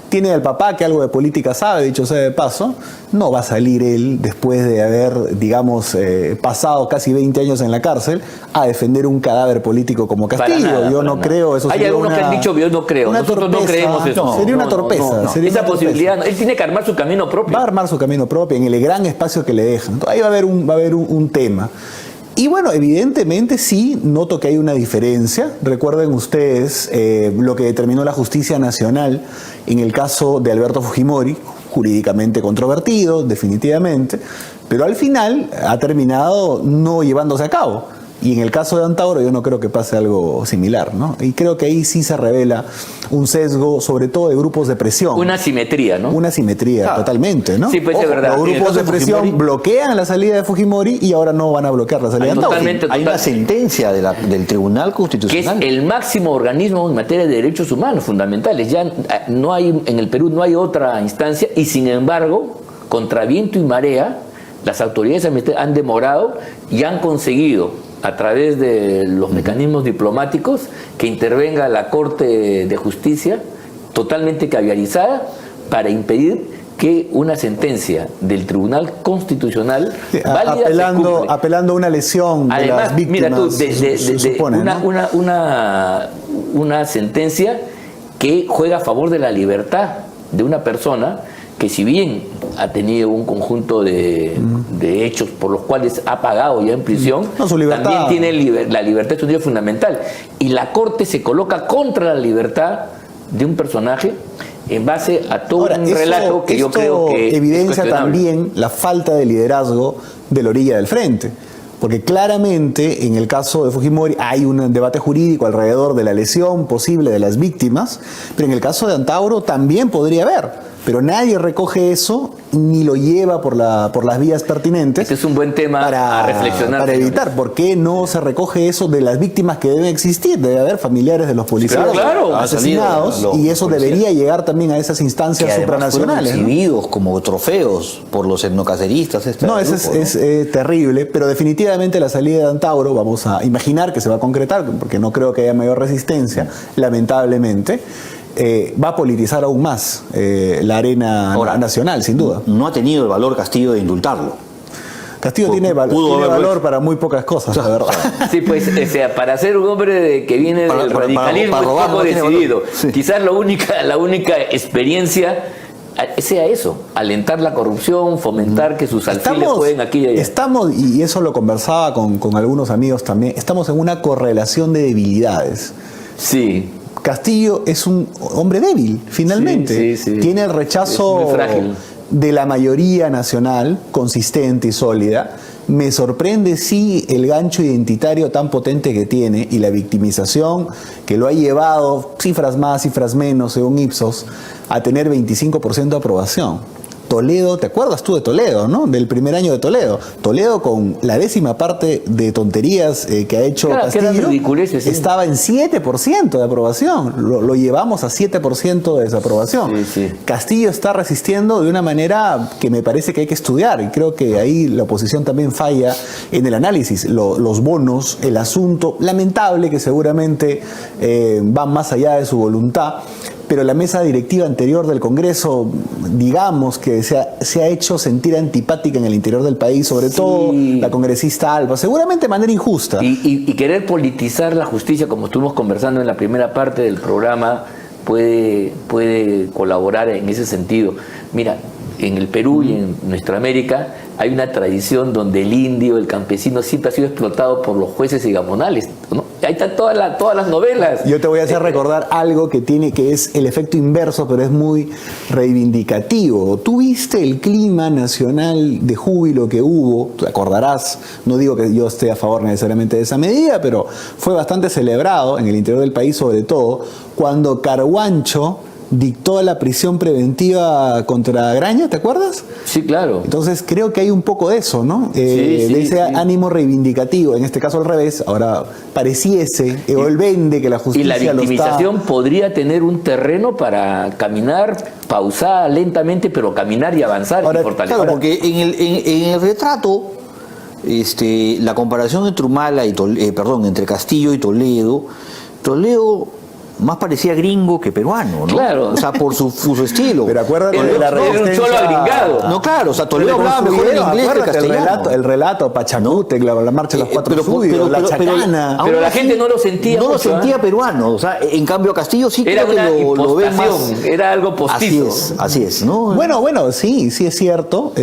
tiene al papá que algo de política sabe, dicho sea de paso, no va a salir él después de haber, digamos, pasado casi 20 años en la cárcel a defender un cadáver político como Castillo. Yo no creo eso. Hay algunos que han dicho, yo no creo. Nosotros no creemos eso. Sería una torpeza. Esa posibilidad, él tiene que armar su camino propio. Va a armar su camino propio en el gran espacio que le dejan. Ahí va a haber un tema. Y bueno, evidentemente sí, noto que hay una diferencia. Recuerden ustedes lo que determinó la justicia nacional en el caso de Alberto Fujimori, jurídicamente controvertido, definitivamente, pero al final ha terminado no llevándose a cabo. Y en el caso de Antauro yo no creo que pase algo similar, ¿no? Y creo que ahí sí se revela un sesgo, sobre todo de grupos de presión. Una simetría, ¿no? Una simetría, totalmente, ¿no? Sí, pues es verdad. Los grupos de presión bloquean la salida de Fujimori y ahora no van a bloquear la salida de Antauro. Hay una sentencia del Tribunal Constitucional. Que es el máximo organismo en materia de derechos humanos fundamentales. Ya no hay, en el Perú no hay otra instancia y sin embargo, contra viento y marea, las autoridades han demorado y han conseguido, a través de los mecanismos diplomáticos, que intervenga la Corte de Justicia totalmente caviarizada para impedir que una sentencia del Tribunal Constitucional apelando a una lesión de las víctimas. Mira tú, supone, una sentencia que juega a favor de la libertad de una persona que, si bien ha tenido un conjunto de hechos por los cuales ha pagado ya en prisión, también tiene la libertad es un derecho fundamental. Y la Corte se coloca contra la libertad de un personaje en base a todo un relato que yo creo que evidencia también la falta de liderazgo de la orilla del frente. Porque claramente en el caso de Fujimori hay un debate jurídico alrededor de la lesión posible de las víctimas, pero en el caso de Antauro también podría haber. Pero nadie recoge eso ni lo lleva por las vías pertinentes. Este es un buen tema a reflexionar. Para evitar, ¿por qué no se recoge eso de las víctimas que deben existir? Debe haber familiares de los policías asesinados y eso debería llegar también a esas instancias supranacionales. Exhibidos como trofeos por los etnocaceristas. No, eso es terrible, pero definitivamente la salida de Antauro, vamos a imaginar que se va a concretar, porque no creo que haya mayor resistencia, lamentablemente. Va a politizar aún más la arena nacional, sin duda. No ha tenido el valor Castillo de indultarlo. Castillo tiene valor para muy pocas cosas, la verdad. Sí, pues, o sea, para ser un hombre que viene del radicalismo es poco decidido. Sí. Quizás la única experiencia sea eso, alentar la corrupción, fomentar que sus alfiles jueguen aquí y allá. Estamos, y eso lo conversaba con algunos amigos también, estamos en una correlación de debilidades. Sí. Castillo es un hombre débil, finalmente. Sí. Tiene el rechazo de la mayoría nacional, consistente y sólida. Me sorprende, sí, el gancho identitario tan potente que tiene y la victimización que lo ha llevado, cifras más, cifras menos, según Ipsos, a tener 25% de aprobación. Toledo, ¿te acuerdas tú de Toledo, no? Del primer año de Toledo. Toledo con la 10ª parte de tonterías que ha hecho Castillo, estaba en 7% de aprobación. Lo llevamos a 7% de desaprobación. Sí. Castillo está resistiendo de una manera que me parece que hay que estudiar, y creo que ahí la oposición también falla en el análisis. Los bonos, el asunto lamentable que seguramente va más allá de su voluntad, pero la mesa directiva anterior del Congreso, digamos que se ha hecho sentir antipática en el interior del país, sobre todo la congresista Alba, seguramente de manera injusta. Y querer politizar la justicia, como estuvimos conversando en la primera parte del programa, puede colaborar en ese sentido. Mira, en el Perú y en nuestra América hay una tradición donde el indio, el campesino, siempre ha sido explotado por los jueces y gamonales, ¿no? Ahí están todas las novelas. Yo te voy a hacer recordar algo que es el efecto inverso, pero es muy reivindicativo. Tú viste el clima nacional de júbilo que hubo, te acordarás, no digo que yo esté a favor necesariamente de esa medida, pero fue bastante celebrado en el interior del país, sobre todo cuando Carhuancho dictó la prisión preventiva contra Graña, ¿te acuerdas? Sí, claro. Entonces creo que hay un poco de eso, ¿no? De ese ánimo reivindicativo, en este caso al revés, ahora pareciese, o él vende que la justicia y la victimización podría tener un terreno para caminar pausada, lentamente, pero caminar y avanzar y fortalecer. Claro, porque en el retrato, la comparación entre Humala y entre Castillo y Toledo más parecía gringo que peruano, ¿no? Claro. O sea, por su estilo. Pero acuérdate de la resistencia. Era un cholo agringado. No, claro, o sea, Toledo hablaba mejor el inglés que el castellano. El relato Pachacútec, la marcha de los cuatro suyos, la chacana. Pero la gente no lo sentía. No lo sentía peruano. O sea, en cambio Castillo sí creo que lo ve más. Era algo postizo. Así es, ¿no? Bueno, sí es cierto,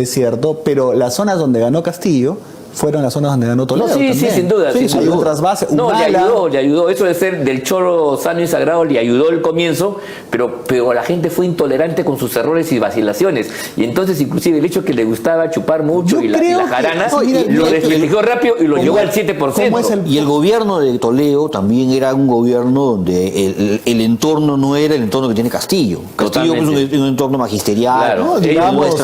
pero las zonas donde ganó Castillo fueron las zonas donde ganó Toledo. No, sí, sin duda. Hay otras bases. No, le ayudó. Eso de ser del choro sano y sagrado le ayudó al comienzo, pero la gente fue intolerante con sus errores y vacilaciones. Y entonces, inclusive, el hecho que le gustaba chupar mucho y la jarana, lo desprestigó rápido y lo llevó al 7%. Y el gobierno de Toledo también era un gobierno donde el entorno no era el entorno que tiene Castillo. Castillo es un entorno magisterial. Claro,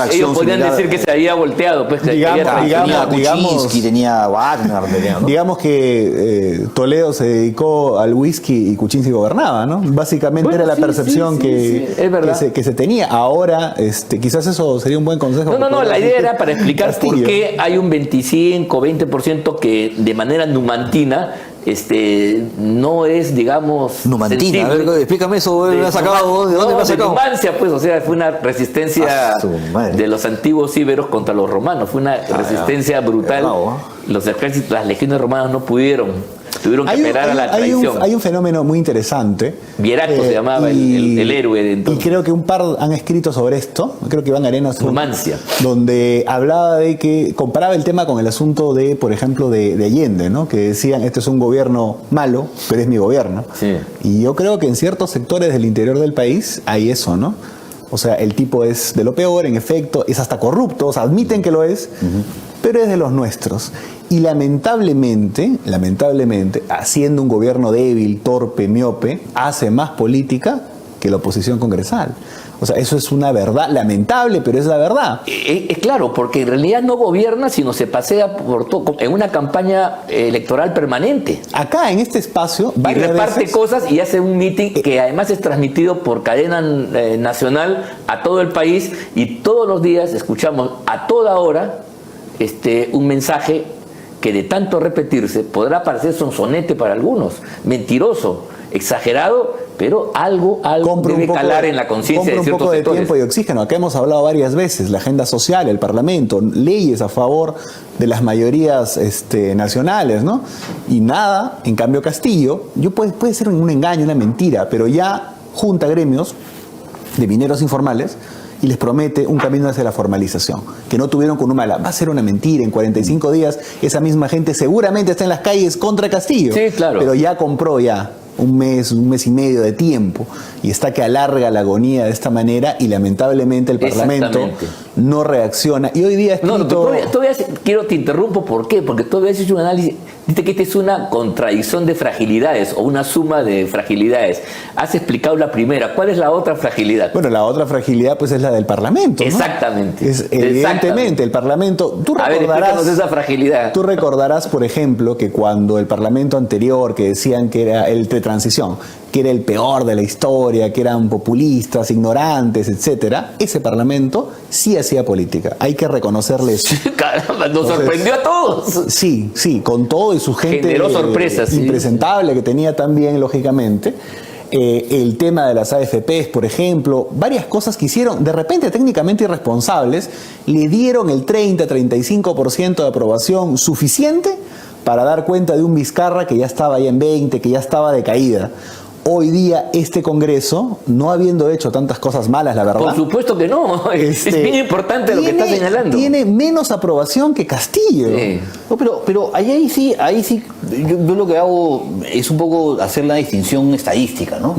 ellos podrían decir que se había volteado. Pues, digamos, tenía Wagner, ¿no? Digamos que Toledo se dedicó al whisky y Kuczynski gobernaba, ¿no? Básicamente era la percepción que se tenía. Ahora, quizás eso sería un buen consejo. No, la idea era para explicar Castillo. Por qué hay un 25-20% que de manera numantina no es, digamos, numantina. A ver, explícame eso. ¿De dónde me has sacado? Numancia, pues, o sea, fue una resistencia de los antiguos íberos contra los romanos. Fue una resistencia brutal. Los ejércitos, las legiones romanas no pudieron. Tuvieron que esperar a la traición. Hay un fenómeno muy interesante. Vierato se llamaba el héroe de entonces. Y creo que un par han escrito sobre esto. Creo que Iván Arenas. Numancia. Donde hablaba de que comparaba el tema con el asunto de, por ejemplo, de Allende, ¿no? Que decían, este es un gobierno malo, pero es mi gobierno. Sí. Y yo creo que en ciertos sectores del interior del país hay eso, ¿no? O sea, el tipo es de lo peor, en efecto, es hasta corrupto, o sea, admiten que lo es, pero es de los nuestros. Y lamentablemente, haciendo un gobierno débil, torpe, miope, hace más política que la oposición congresal. O sea, eso es una verdad lamentable, pero es la verdad. Claro, porque en realidad no gobierna, sino se pasea por todo, en una campaña electoral permanente. Acá, en este espacio, y reparte cosas y hace un meeting que además es transmitido por cadena nacional a todo el país, y todos los días escuchamos a toda hora un mensaje que de tanto repetirse podrá parecer sonsonete para algunos, mentiroso, exagerado, pero algo debe calar en la conciencia de ciertos sectores. Un poco de tiempo y oxígeno. Acá hemos hablado varias veces, la agenda social, el Parlamento, leyes a favor de las mayorías nacionales, ¿no? Y nada, en cambio Castillo, puede ser un engaño, una mentira, pero ya junta gremios de mineros informales y les promete un camino hacia la formalización, que no tuvieron con Humala. Va a ser una mentira. En 45 días esa misma gente seguramente está en las calles contra Castillo. Sí, claro. Pero ya compró un mes y medio de tiempo, y está que alarga la agonía de esta manera, y lamentablemente el Parlamento no reacciona. Y hoy día ha No, escrito... te interrumpo, ¿por qué? Porque todavía has hecho un análisis, dice que esta es una contradicción de fragilidades o una suma de fragilidades. Has explicado la primera, ¿cuál es la otra fragilidad? Bueno, la otra fragilidad pues es la del Parlamento, ¿no? Exactamente. Evidentemente, el Parlamento... A ver, explícanos esa fragilidad. Tú recordarás, por ejemplo, que cuando el Parlamento anterior, que decían que era el de transición, que era el peor de la historia, que eran populistas, ignorantes, etcétera, ese Parlamento sí hacía política. Hay que reconocerle eso. Caramba, nos sorprendió a todos. Sí, con todo y su gente generó sorpresas, impresentable que tenía también, lógicamente. El tema de las AFPs, por ejemplo, varias cosas que hicieron, de repente técnicamente irresponsables, le dieron el 30-35% de aprobación suficiente para dar cuenta de un Vizcarra que ya estaba ahí en 20, que ya estaba de caída. Hoy día este Congreso, no habiendo hecho tantas cosas malas, la verdad... Por supuesto que no, es bien importante lo que está señalando. Tiene menos aprobación que Castillo. Sí. No, pero ahí sí, yo lo que hago es un poco hacer la distinción estadística, ¿no?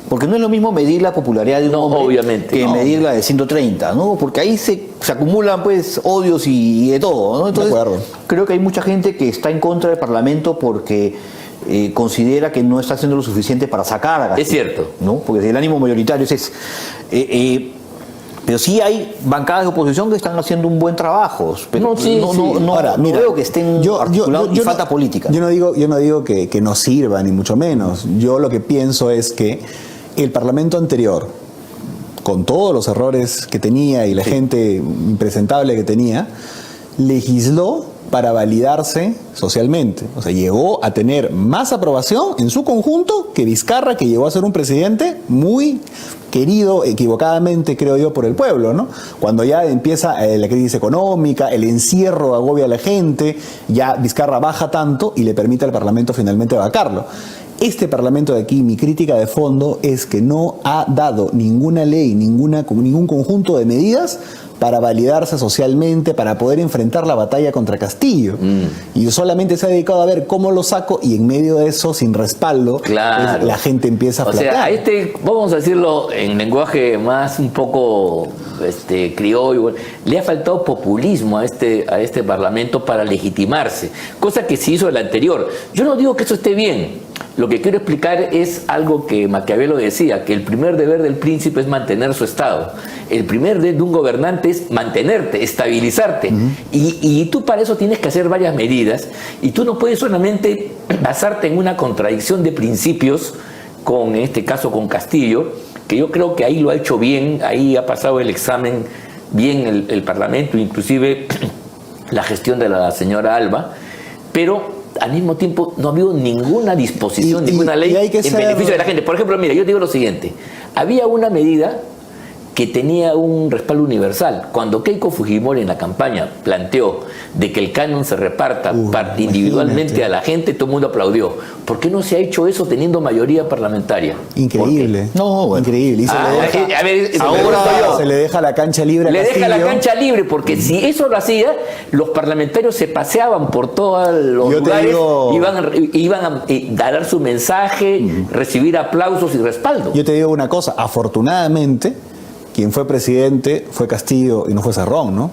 Porque no es lo mismo medir la popularidad de un hombre obviamente, que medir la de 130, ¿no? Porque ahí se acumulan pues odios y de todo, ¿no? Entonces, de acuerdo. Creo que hay mucha gente que está en contra del Parlamento porque considera que no está haciendo lo suficiente para sacar a Castillo. Es cierto. ¿No? Porque el ánimo mayoritario es ese. Pero sí hay bancadas de oposición que están haciendo un buen trabajo. Pero Ahora, no mira, veo que estén articulados y falta política. Yo no digo que no sirva, ni mucho menos. Yo lo que pienso es que el Parlamento anterior, con todos los errores que tenía y la gente impresentable que tenía, legisló para validarse socialmente. O sea, llegó a tener más aprobación en su conjunto que Vizcarra, que llegó a ser un presidente muy querido, equivocadamente, creo yo, por el pueblo, ¿no? Cuando ya empieza la crisis económica, el encierro agobia a la gente, ya Vizcarra baja tanto y le permite al Parlamento finalmente vacarlo. Este Parlamento de aquí, mi crítica de fondo es que no ha dado ninguna ley, ningún conjunto de medidas para validarse socialmente, para poder enfrentar la batalla contra Castillo. Y solamente se ha dedicado a ver cómo lo saco y en medio de eso, sin respaldo, claro, pues, la gente empieza a flaquear. O sea, vamos a decirlo en lenguaje más un poco criollo, le ha faltado populismo a este Parlamento para legitimarse, cosa que se hizo el anterior. Yo no digo que eso esté bien. Lo que quiero explicar es algo que Maquiavelo decía, que el primer deber del príncipe es mantener su estado. El primer deber de un gobernante es mantenerte, estabilizarte. Y tú para eso tienes que hacer varias medidas, y tú no puedes solamente basarte en una contradicción de principios, en este caso con Castillo, que yo creo que ahí lo ha hecho bien, ahí ha pasado el examen bien el Parlamento, inclusive la gestión de la señora Alba, pero al mismo tiempo no ha habido ninguna disposición, ninguna ley en beneficio de la gente. Por ejemplo, mira, yo te digo lo siguiente, había una medida que tenía un respaldo universal. Cuando Keiko Fujimori en la campaña planteó de que el canon se reparta individualmente a la gente, todo el mundo aplaudió. ¿Por qué no se ha hecho eso teniendo mayoría parlamentaria? Increíble. Increíble. Y se le deja la cancha libre a Castillo. Le deja la cancha libre, porque si eso lo hacía, los parlamentarios se paseaban por todos los lugares, iban a dar su mensaje, recibir aplausos y respaldo. Yo te digo una cosa, afortunadamente, quien fue presidente fue Castillo y no fue Cerrón, ¿no?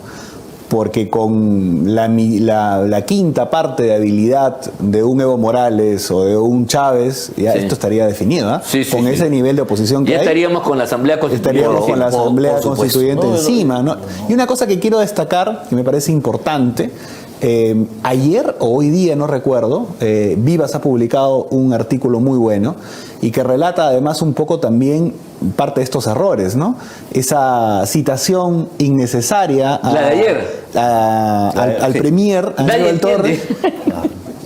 Porque con la quinta parte de habilidad de un Evo Morales o de un Chávez, ya esto estaría definido, ¿eh? Con ese nivel de oposición que ya hay. Estaríamos con la Asamblea Constituyente. Estaríamos con la Asamblea Constituyente encima, ¿no? Y una cosa que quiero destacar, que me parece importante, ayer o hoy día, no recuerdo, Vivas ha publicado un artículo muy bueno y que relata además un poco también parte de estos errores, ¿no? Esa citación innecesaria al premier Aníbal Torres.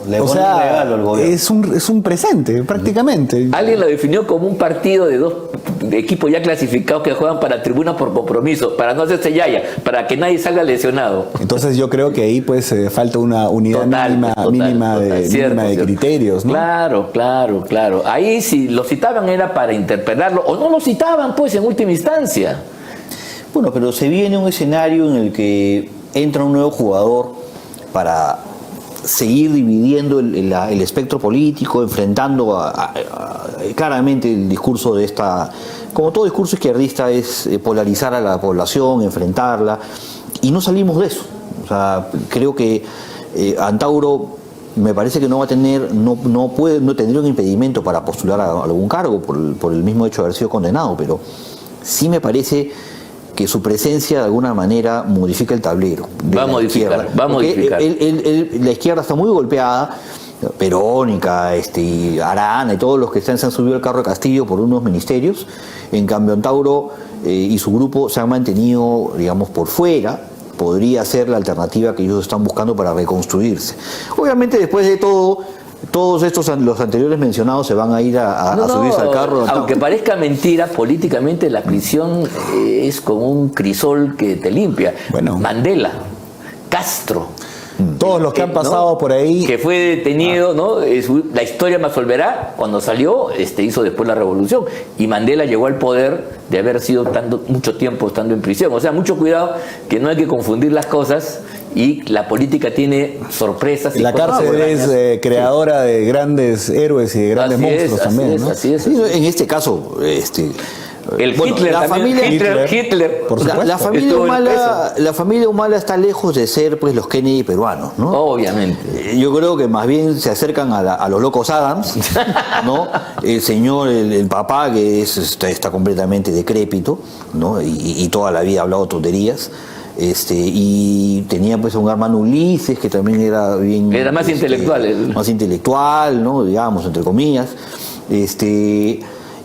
Le pone un regalo al gobierno. Es un presente, prácticamente. Alguien lo definió como un partido de dos equipos ya clasificados que juegan para tribuna por compromiso, para no hacerse yaya, para que nadie salga lesionado. Entonces yo creo que ahí pues falta una unidad mínima de criterios, ¿no? Claro. Ahí si lo citaban era para interpelarlo, o no lo citaban pues en última instancia. Bueno, pero se viene un escenario en el que entra un nuevo jugador para seguir dividiendo el espectro político, enfrentando claramente el discurso de esta, como todo discurso izquierdista, es polarizar a la población, enfrentarla, y no salimos de eso. O sea, creo que Antauro me parece que no va a tener, no tendría un impedimento para postular a algún cargo por el mismo hecho de haber sido condenado, pero sí me parece que su presencia de alguna manera modifica el tablero. Va a modificar. La izquierda está muy golpeada, Verónica, Arana y todos los que se han subido al carro de Castillo por unos ministerios. En cambio, Antauro y su grupo se han mantenido, digamos, por fuera. Podría ser la alternativa que ellos están buscando para reconstruirse. Obviamente, después de todo, todos los anteriores mencionados se van a ir a subirse al carro. Aunque parezca mentira, políticamente la prisión es como un crisol que te limpia. Bueno. Mandela, Castro. Todos los que han pasado por ahí. Que fue detenido, ¿no? La historia me absolverá. Cuando salió, hizo después la revolución. Y Mandela llegó al poder de haber sido mucho tiempo estando en prisión. O sea, mucho cuidado, que no hay que confundir las cosas. Y la política tiene sorpresas. La cárcel es creadora de grandes héroes y de grandes monstruos también, ¿no? Así es. En este caso, Hitler, la también, familia Hitler. Por supuesto. La familia Humala está lejos de ser, pues, los Kennedy peruanos, ¿no? Obviamente. Yo creo que más bien se acercan a los locos Adams, ¿no? El señor, el papá, que está completamente decrépito, ¿no? Y toda la vida ha hablado tonterías. Y tenía, pues, un hermano Ulises, que también era bien... Era más intelectual. Más intelectual, ¿no? Digamos, entre comillas.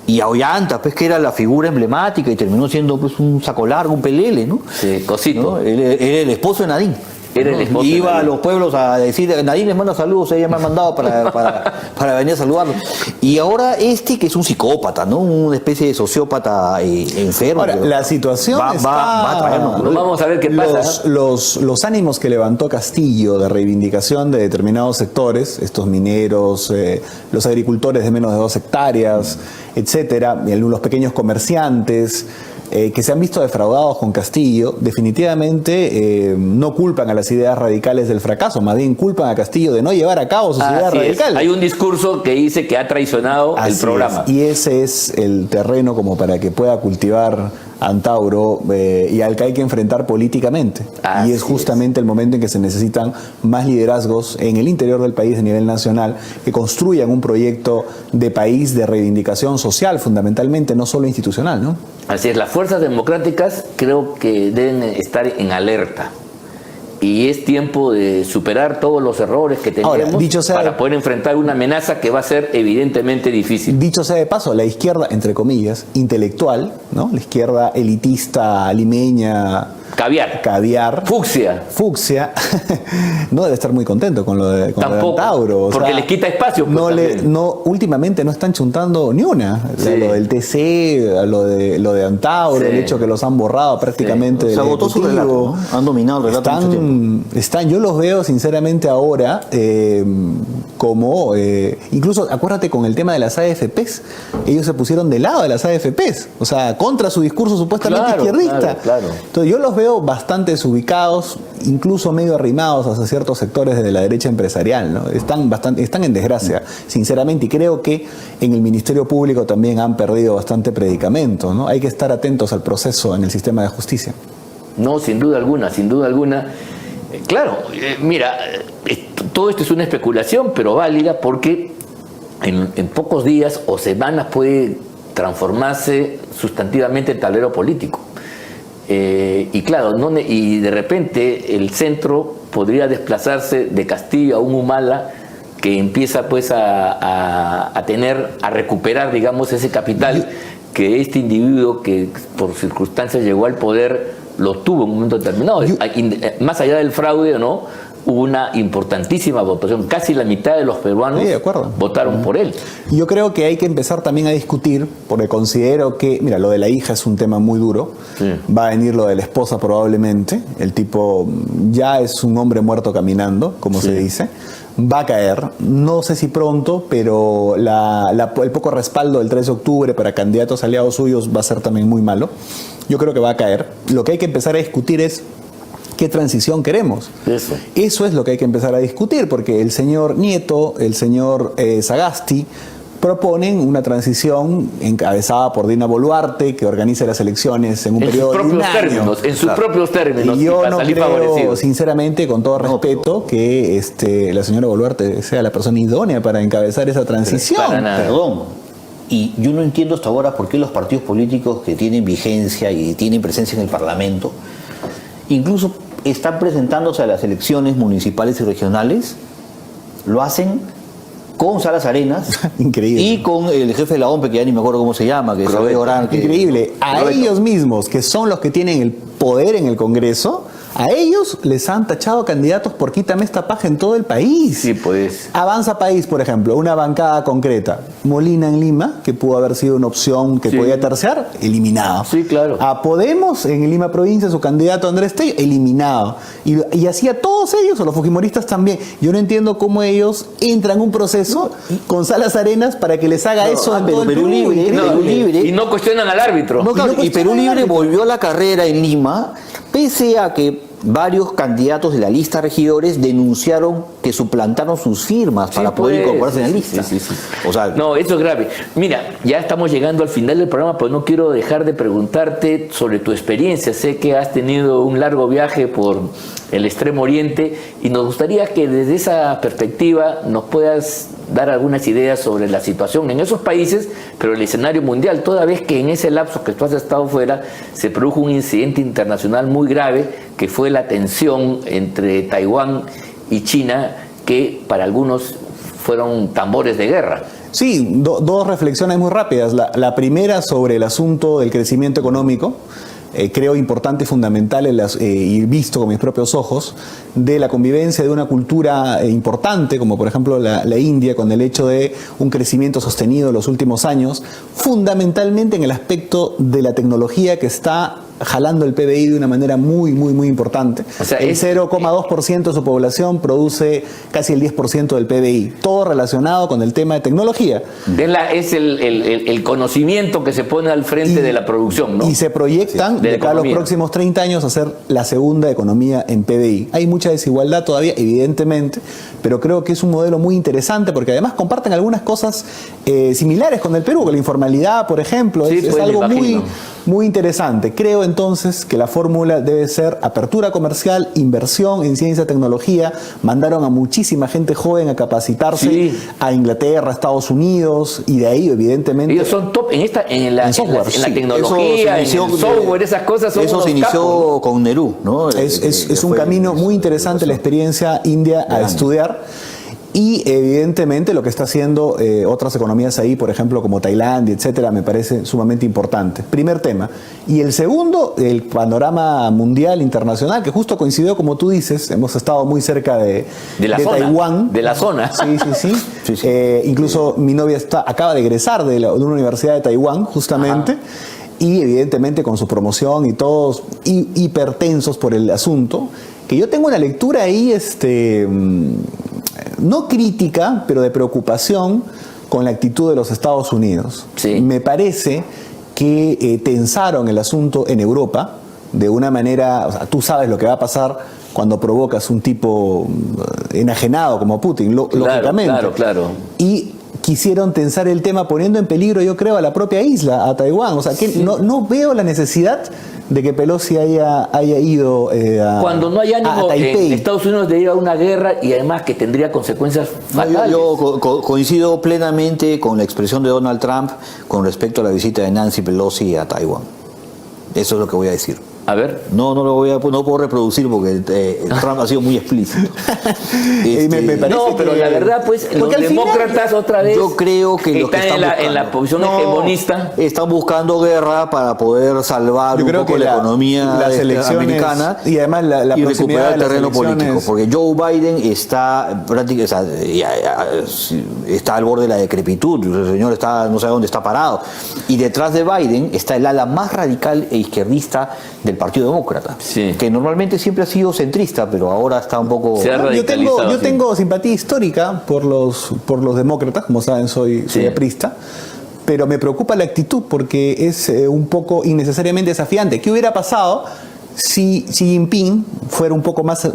Y a Ollanta, pues, que era la figura emblemática y terminó siendo, pues, un saco largo, un pelele, ¿no? Sí, cosito. ¿No? Era el esposo de Nadine. Era el esposo. Iba a los pueblos a decir, Nadine les manda saludos, ella me ha mandado para venir a saludarlo. Y ahora que es un psicópata, ¿no? Una especie de sociópata enfermo. Ahora, la situación va a traernos. Vamos a ver qué pasa. Los ánimos que levantó Castillo de reivindicación de determinados sectores, estos mineros, los agricultores de menos de 2 hectáreas, etcétera, los pequeños comerciantes, que se han visto defraudados con Castillo, definitivamente no culpan a las ideas radicales del fracaso, más bien culpan a Castillo de no llevar a cabo sus ideas radicales. Hay un discurso que dice que ha traicionado el programa. Y ese es el terreno como para que pueda cultivar Antauro y al que hay que enfrentar políticamente. Y es justamente el momento en que se necesitan más liderazgos en el interior del país a nivel nacional que construyan un proyecto de país de reivindicación social fundamentalmente, no solo institucional, ¿no? Así es, las fuerzas democráticas creo que deben estar en alerta. Y es tiempo de superar todos los errores que tenemos. Ahora, para poder enfrentar una amenaza que va a ser evidentemente difícil. Dicho sea de paso, la izquierda, entre comillas, intelectual, ¿no? La izquierda elitista, limeña, caviar, fucsia, no debe estar muy contento con lo de Antauro. Porque les quita espacio. Pues, últimamente no están chuntando ni una. Sí. Lo del TC, lo de Antauro, el hecho que los han borrado prácticamente del Ejecutivo. Se agotó su relato, ¿no? Han dominado el relato mucho tiempo. Yo los veo sinceramente ahora como, incluso acuérdate con el tema de las AFPs, ellos se pusieron del lado de las AFPs, o sea, contra su discurso supuestamente izquierdista. Claro. Entonces yo los veo bastante desubicados, incluso medio arrimados hacia ciertos sectores de la derecha empresarial, ¿no? Están en desgracia, sinceramente, y creo que en el Ministerio Público también han perdido bastante predicamento, ¿no? Hay que estar atentos al proceso en el sistema de justicia. No, sin duda alguna. Claro, mira, todo esto es una especulación, pero válida, porque en pocos días o semanas puede transformarse sustantivamente el tablero político. Y claro, y de repente el centro podría desplazarse de Castillo a un Humala que empieza pues a recuperar, digamos, ese capital que este individuo que por circunstancias llegó al poder lo tuvo en un momento determinado. Más allá del fraude o no, hubo una importantísima votación. Casi la mitad de los peruanos votaron por él. Yo creo que hay que empezar también a discutir, porque considero que, mira, lo de la hija es un tema muy duro. Sí. Va a venir lo de la esposa probablemente. El tipo ya es un hombre muerto caminando, como se dice. Va a caer, no sé si pronto, pero el poco respaldo del 3 de octubre para candidatos aliados suyos va a ser también muy malo. Yo creo que va a caer. Lo que hay que empezar a discutir es ¿Qué transición queremos? Eso es lo que hay que empezar a discutir, porque el señor Nieto, el señor Sagasti, proponen una transición encabezada por Dina Boluarte, que organice las elecciones en un periodo de un año. En sus propios términos. Y yo no creo, sinceramente, con todo respeto, que la señora Boluarte sea la persona idónea para encabezar esa transición. Para nada. Perdón. Y yo no entiendo hasta ahora por qué los partidos políticos que tienen vigencia y tienen presencia en el Parlamento, incluso están presentándose a las elecciones municipales y regionales, lo hacen con Salas Arenas Increíble. Y con el jefe de la OMPE, que ya ni me acuerdo cómo se llama, que es Orán. Increíble. A ellos mismos, que son los que tienen el poder en el Congreso, a ellos les han tachado candidatos por quítame esta paja en todo el país. Sí, pues. Avanza País, por ejemplo, una bancada concreta. Molina en Lima, que pudo haber sido una opción que podía terciar, eliminado. Sí, claro. A Podemos, en Lima Provincia, su candidato Andrés Tello, eliminado. Y así a todos ellos, a los fujimoristas también. Yo no entiendo cómo ellos entran en un proceso con Salas Arenas para que les haga eso en todo el Perú Libre, Perú Libre. Y no cuestionan al árbitro. Y Perú Libre volvió a la carrera en Lima, pese a que varios candidatos de la lista regidores denunciaron que suplantaron sus firmas para poder incorporarse en la lista. Sí. O sea, no, eso es grave. Mira, ya estamos llegando al final del programa, pero no quiero dejar de preguntarte sobre tu experiencia. Sé que has tenido un largo viaje por el Extremo Oriente y nos gustaría que desde esa perspectiva nos puedas dar algunas ideas sobre la situación en esos países, pero el escenario mundial, toda vez que en ese lapso que tú has estado fuera se produjo un incidente internacional muy grave, que fue la tensión entre Taiwán y China, que para algunos fueron tambores de guerra. Sí, dos reflexiones muy rápidas. La primera sobre el asunto del crecimiento económico. Creo importante y fundamental y visto con mis propios ojos, de la convivencia de una cultura importante, como por ejemplo la India, con el hecho de un crecimiento sostenido en los últimos años, fundamentalmente en el aspecto de la tecnología, que está jalando el PBI de una manera muy importante. O sea, el 0,2% de su población produce casi el 10% del PBI, todo relacionado con el tema de tecnología. Es el conocimiento que se pone al frente de la producción, ¿no? Y se proyectan de acá a los próximos 30 años a ser la segunda economía en PBI. Hay mucha desigualdad todavía, evidentemente, pero creo que es un modelo muy interesante porque además comparten algunas cosas similares con el Perú, que la informalidad, por ejemplo, es algo muy interesante. Creo entonces que la fórmula debe ser apertura comercial, inversión en ciencia y tecnología. Mandaron a muchísima gente joven a capacitarse a Inglaterra, a Estados Unidos, y de ahí evidentemente ellos son top en la tecnología, en el software, esas cosas. Eso se inició con Nehru, ¿no? Es un camino muy interesante la experiencia india a estudiar. Y evidentemente lo que está haciendo otras economías ahí, por ejemplo como Tailandia, etcétera, me parece sumamente importante. Primer tema. Y el segundo, el panorama mundial, internacional, que justo coincidió, como tú dices, hemos estado muy cerca de Taiwán. De la zona. Sí. Incluso mi novia acaba de egresar de una universidad de Taiwán, justamente. Ajá. Y evidentemente con su promoción y todos hipertensos por el asunto, que yo tengo una lectura ahí, no crítica, pero de preocupación con la actitud de los Estados Unidos. Sí. Me parece que tensaron el asunto en Europa de una manera, o sea, tú sabes lo que va a pasar cuando provocas un tipo enajenado como Putin, lógicamente. Claro. Y quisieron tensar el tema poniendo en peligro, yo creo, a la propia isla, a Taiwán. O sea, que no veo la necesidad de que Pelosi haya ido cuando no hay ánimo en Estados Unidos de ir a una guerra, y además que tendría consecuencias fatales. Yo coincido plenamente con la expresión de Donald Trump con respecto a la visita de Nancy Pelosi a Taiwán. Eso es lo que voy a decir. A ver. No puedo reproducir porque Trump ha sido muy explícito. Me parece pero la verdad, pues, los demócratas final, otra vez. Yo creo que están en la posición hegemonista. Están buscando guerra para poder salvar un poco la economía americana y además la y recuperar el terreno político. Porque Joe Biden está prácticamente está al borde de la decrepitud. El señor no sabe dónde está parado. Y detrás de Biden está el ala más radical e izquierdista del Partido Demócrata, que normalmente siempre ha sido centrista, pero ahora está un poco... Yo tengo simpatía histórica por los demócratas, como saben, soy aprista, pero me preocupa la actitud porque es un poco innecesariamente desafiante. ¿Qué hubiera pasado si Xi Jinping fuera un poco más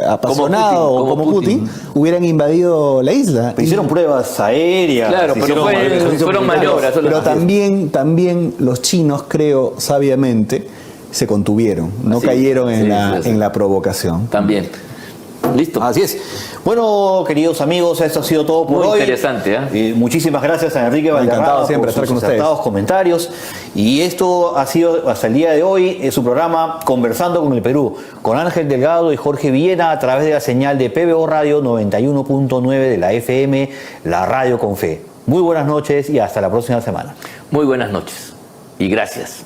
apasionado como como Putin, hubieran invadido la isla. Hicieron pruebas aéreas. Claro, pero hicieron ejercicios fueron militares. maniobras. Pero también los chinos, creo, sabiamente, se contuvieron, no Así, cayeron sí, sí. en la provocación. También. Listo. Así es. Bueno, queridos amigos, esto ha sido todo por Muy hoy. interesante, Muchísimas gracias a Enrique Valderrama Encantado siempre por estar sus con ustedes. acertados comentarios. Y esto ha sido hasta el día de hoy su programa Conversando con el Perú, con Ángel Delgado y Jorge Villena a través de la señal de PBO Radio 91.9 de la FM, la radio con fe. Muy buenas noches y hasta la próxima semana. Muy buenas noches y gracias.